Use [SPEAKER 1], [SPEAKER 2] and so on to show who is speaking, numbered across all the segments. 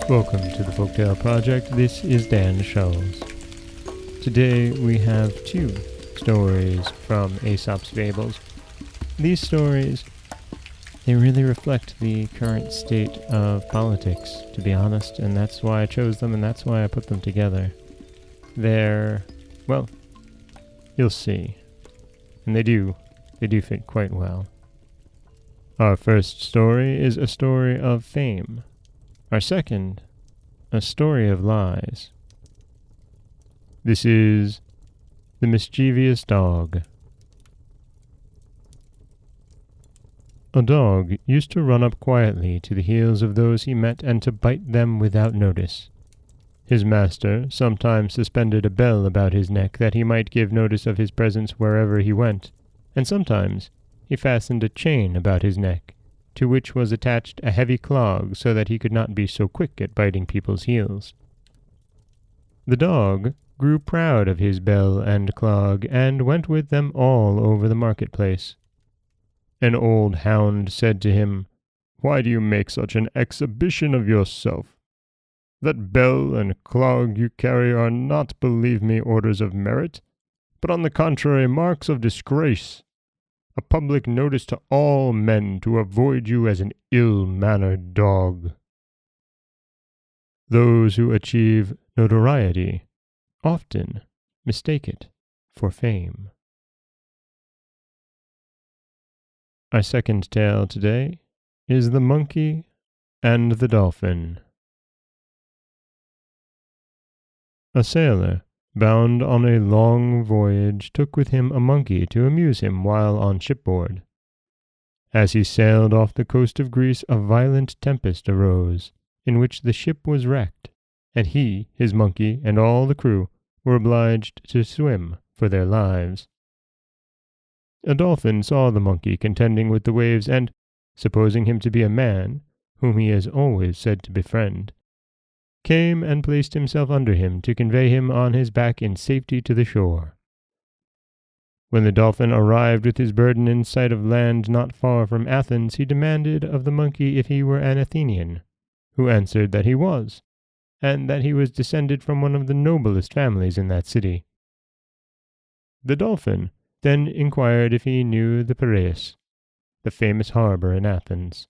[SPEAKER 1] Welcome to the Folktale Project. This is Dan Scholes. Today we have 2 stories from Aesop's Fables. These stories, they really reflect the current state of politics, to be honest, and that's why I chose them and that's why I put them together. They're, well, you'll see. And they do fit quite well. Our first story is a story of fame. Our second, a story of lies. This is The Mischievous Dog. A dog used to run up quietly to the heels of those he met and to bite them without notice. His master sometimes suspended a bell about his neck that he might give notice of his presence wherever he went, and sometimes he fastened a chain about his neck, to which was attached a heavy clog so that he could not be so quick at biting people's heels. The dog grew proud of his bell and clog, and went with them all over the marketplace. An old hound said to him, "Why do you make such an exhibition of yourself? That bell and clog you carry are not, believe me, orders of merit, but on the contrary marks of disgrace. A public notice to all men to avoid you as an ill-mannered dog." Those who achieve notoriety often mistake it for fame. Our second tale today is The Monkey and the Dolphin. A sailor, bound on a long voyage, took with him a monkey to amuse him while on shipboard. As he sailed off the coast of Greece, a violent tempest arose, in which the ship was wrecked, and he, his monkey, and all the crew were obliged to swim for their lives. A dolphin saw the monkey contending with the waves, and, supposing him to be a man, whom he has always said to befriend, came and placed himself under him to convey him on his back in safety to the shore. When the dolphin arrived with his burden in sight of land not far from Athens, he demanded of the monkey if he were an Athenian, who answered that he was, and that he was descended from one of the noblest families in that city. The dolphin then inquired if he knew the Piraeus, the famous harbor in Athens.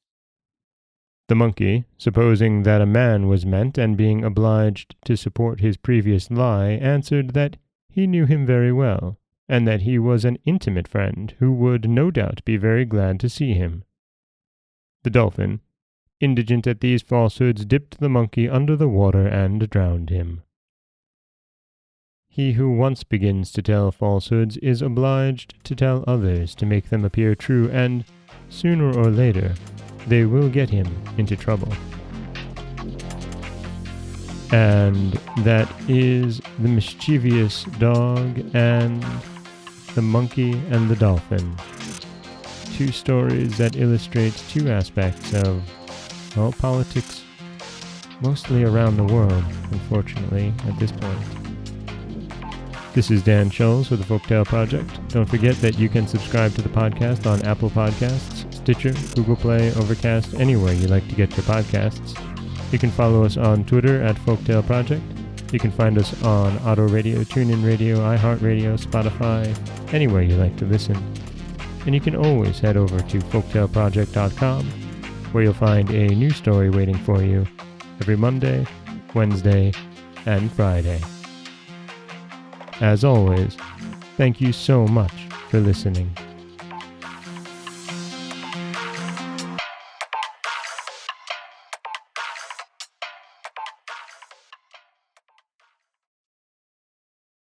[SPEAKER 1] The monkey, supposing that a man was meant, and being obliged to support his previous lie, answered that he knew him very well, and that he was an intimate friend, who would no doubt be very glad to see him. The dolphin, indigent at these falsehoods, dipped the monkey under the water and drowned him. He who once begins to tell falsehoods is obliged to tell others to make them appear true, and, sooner or later, they will get him into trouble. And that is The Mischievous Dog and The Monkey and the Dolphin. 2 stories that illustrate 2 aspects of, well, politics, mostly around the world, unfortunately, at this point. This is Dan Scholes with the Folktale Project. Don't forget that you can subscribe to the podcast on Apple Podcasts, Stitcher, Google Play, Overcast, anywhere you like to get your podcasts. You can follow us on Twitter at Folktale Project. You can find us on Auto Radio, TuneIn Radio, iHeartRadio, Spotify, anywhere you like to listen. And you can always head over to folktaleproject.com, where you'll find a new story waiting for you every Monday, Wednesday, and Friday. As always, thank you so much for listening.